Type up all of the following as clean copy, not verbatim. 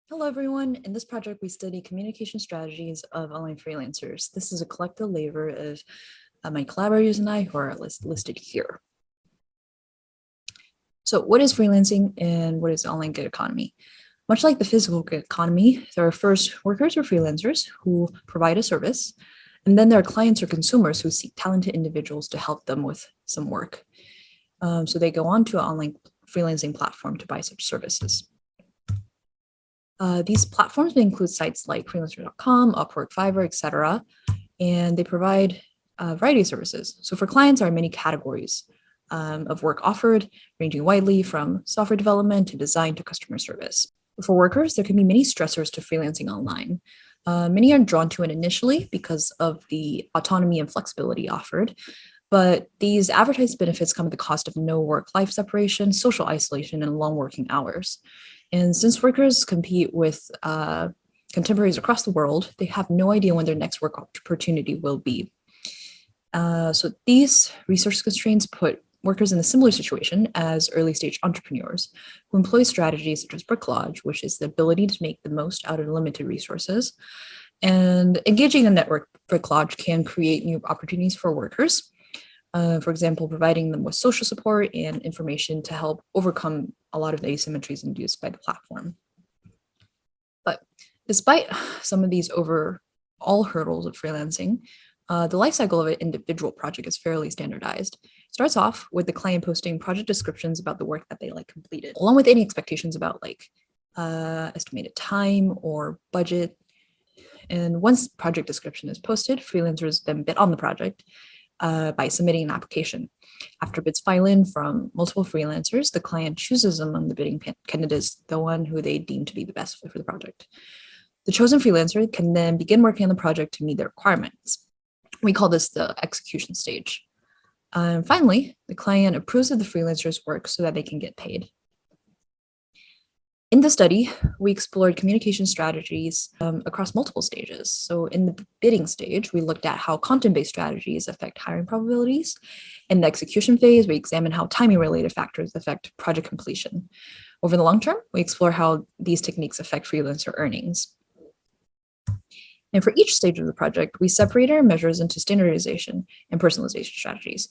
Hello, everyone. In this project, we study communication strategies of online freelancers. This is a collective labor of my collaborators and I who are listed here. So what is freelancing and what is the online gig economy? Much like the physical gig economy, there are first workers or freelancers who provide a service, and then there are clients or consumers who seek talented individuals to help them with some work. So they go on to an online freelancing platform to buy such services. These platforms may include sites like freelancer.com, Upwork, Fiverr, etc., and they provide a variety of services. So for clients, there are many categories of work offered, ranging widely from software development to design to customer service. For workers, there can be many stressors to freelancing online. Many are drawn to it initially because of the autonomy and flexibility offered, but these advertised benefits come at the cost of no work-life separation, social isolation, and long working hours. And since workers compete with contemporaries across the world, they have no idea when their next work opportunity will be. So these resource constraints put workers in a similar situation as early stage entrepreneurs who employ strategies such as bricolage, which is the ability to make the most out of limited resources. And engaging in network bricolage can create new opportunities for workers. For example, providing them with social support and information to help overcome a lot of the asymmetries induced by the platform. But despite some of these overall hurdles of freelancing, the life cycle of an individual project is fairly standardized. It starts off with the client posting project descriptions about the work that they completed, along with any expectations about estimated time or budget. And once project description is posted, freelancers then bid on the project by submitting an application. After bids file in from multiple freelancers, the client chooses among the bidding candidates the one who they deem to be the best fit for the project. The chosen freelancer can then begin working on the project to meet their requirements. We call this the execution stage. And finally, the client approves of the freelancer's work so that they can get paid. In the study, we explored communication strategies across multiple stages. So in the bidding stage, we looked at how content-based strategies affect hiring probabilities. In the execution phase, we examined how timing-related factors affect project completion. Over the long term, we explore how these techniques affect freelancer earnings. And for each stage of the project, we separated our measures into standardization and personalization strategies.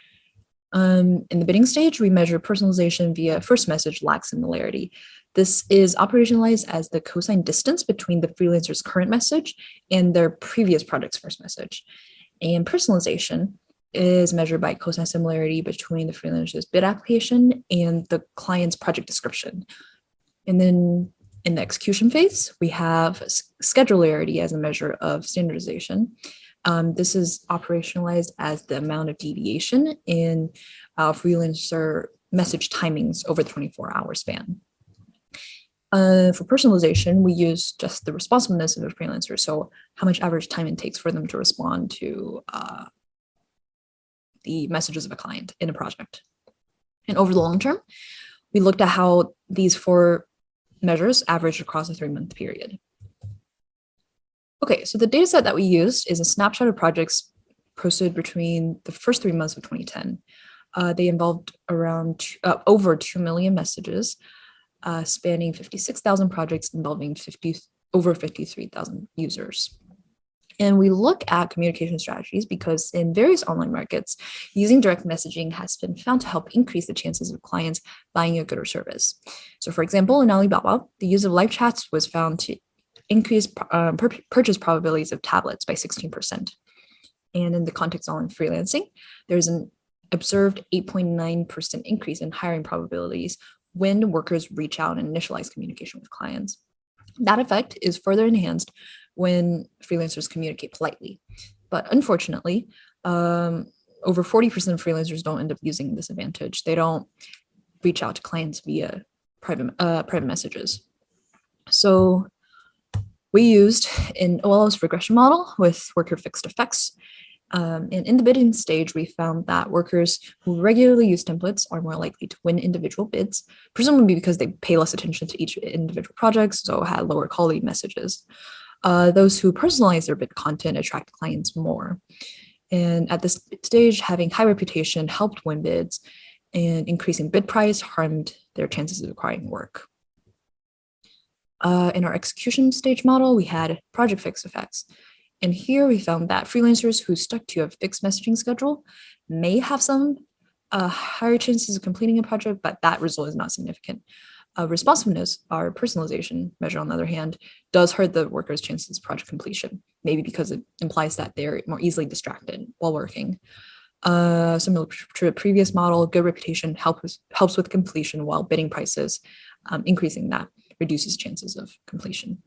In the bidding stage, we measure personalization via first message lag similarity. This is operationalized as the cosine distance between the freelancer's current message and their previous project's first message. And personalization is measured by cosine similarity between the freelancer's bid application and the client's project description. And then in the execution phase, we have schedularity as a measure of standardization. This is operationalized as the amount of deviation in freelancer message timings over the 24-hour span. For personalization, we use just the responsiveness of a freelancer, so how much average time it takes for them to respond to the messages of a client in a project. And over the long term, we looked at how these four measures averaged across a 3-month period. Okay, so the data set that we used is a snapshot of projects posted between the first 3 months of 2010. They involved around over 2 million messages, spanning 56,000 projects involving over 53,000 users. And we look at communication strategies because in various online markets, using direct messaging has been found to help increase the chances of clients buying a good or service. So for example, in Alibaba, the use of live chats was found to increase purchase probabilities of tablets by 16%. And in the context of online freelancing, there's an observed 8.9% increase in hiring probabilities when workers reach out and initialize communication with clients. That effect is further enhanced when freelancers communicate politely. But unfortunately, over 40% of freelancers don't end up using this advantage. They don't reach out to clients via private messages. So we used an OLS regression model with worker fixed effects. And in the bidding stage, we found that workers who regularly use templates are more likely to win individual bids, presumably because they pay less attention to each individual project, so had lower quality messages. Those who personalize their bid content attract clients more. And at this stage, having high reputation helped win bids, and increasing bid price harmed their chances of acquiring work. In our execution stage model, we had project fix effects. And here we found that freelancers who stuck to a fixed messaging schedule may have some higher chances of completing a project, but that result is not significant. Responsiveness, our personalization measure, on the other hand, does hurt the worker's chances of project completion, maybe because it implies that they're more easily distracted while working. Similar to the previous model, good reputation helps with completion, while bidding prices, increasing that reduces chances of completion.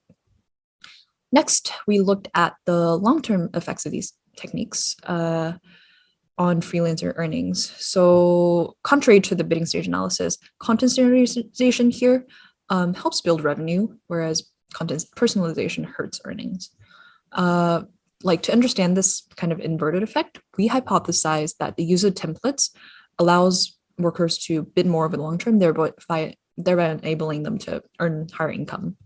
Next, we looked at the long-term effects of these techniques on freelancer earnings. So contrary to the bidding stage analysis, content standardization here helps build revenue, whereas content personalization hurts earnings. Like, to understand this kind of inverted effect, we hypothesized that the use of templates allows workers to bid more over the long term, thereby enabling them to earn higher income.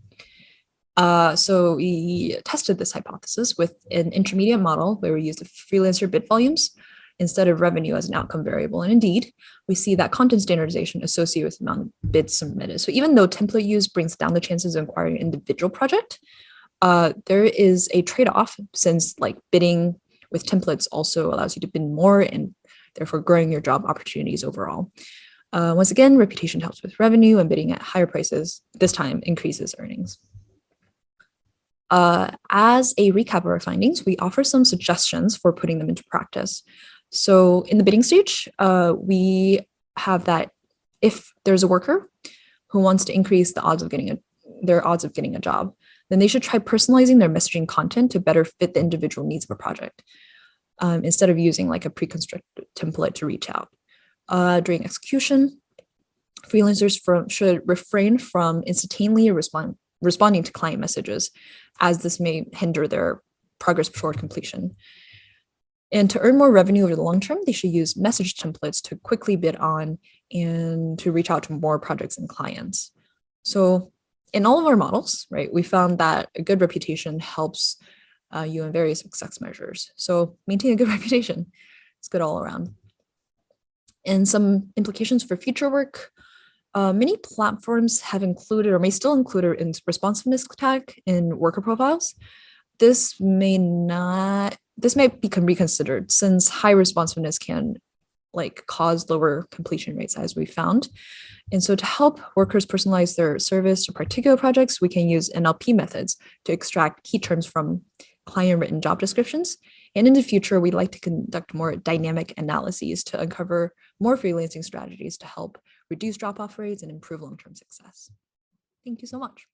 So we tested this hypothesis with an intermediate model where we used freelancer bid volumes instead of revenue as an outcome variable. And indeed, we see that content standardization associated with the amount of bids submitted. So even though template use brings down the chances of acquiring an individual project, there is a trade-off, since like bidding with templates also allows you to bid more and therefore growing your job opportunities overall. Once again, reputation helps with revenue, and bidding at higher prices this time increases earnings. As a recap of our findings, we offer some suggestions for putting them into practice. So in the bidding stage, we have that if there's a worker who wants to increase the odds of getting their odds of getting a job, then they should try personalizing their messaging content to better fit the individual needs of a project, instead of using like a pre-constructed template to reach out. During execution, freelancers should refrain from instantaneously responding to client messages, as this may hinder their progress toward completion. And to earn more revenue over the long term, they should use message templates to quickly bid on and to reach out to more projects and clients. So in all of our models, right, we found that a good reputation helps you in various success measures. So maintain a good reputation. It's good all around. And some implications for future work. Many platforms have included or may still include a responsiveness tag in worker profiles. This may become reconsidered, since high responsiveness can cause lower completion rates, as we found. And so to help workers personalize their service to particular projects, we can use NLP methods to extract key terms from client-written job descriptions. And in the future, we'd like to conduct more dynamic analyses to uncover more freelancing strategies to help reduce drop-off rates and improve long-term success. Thank you so much.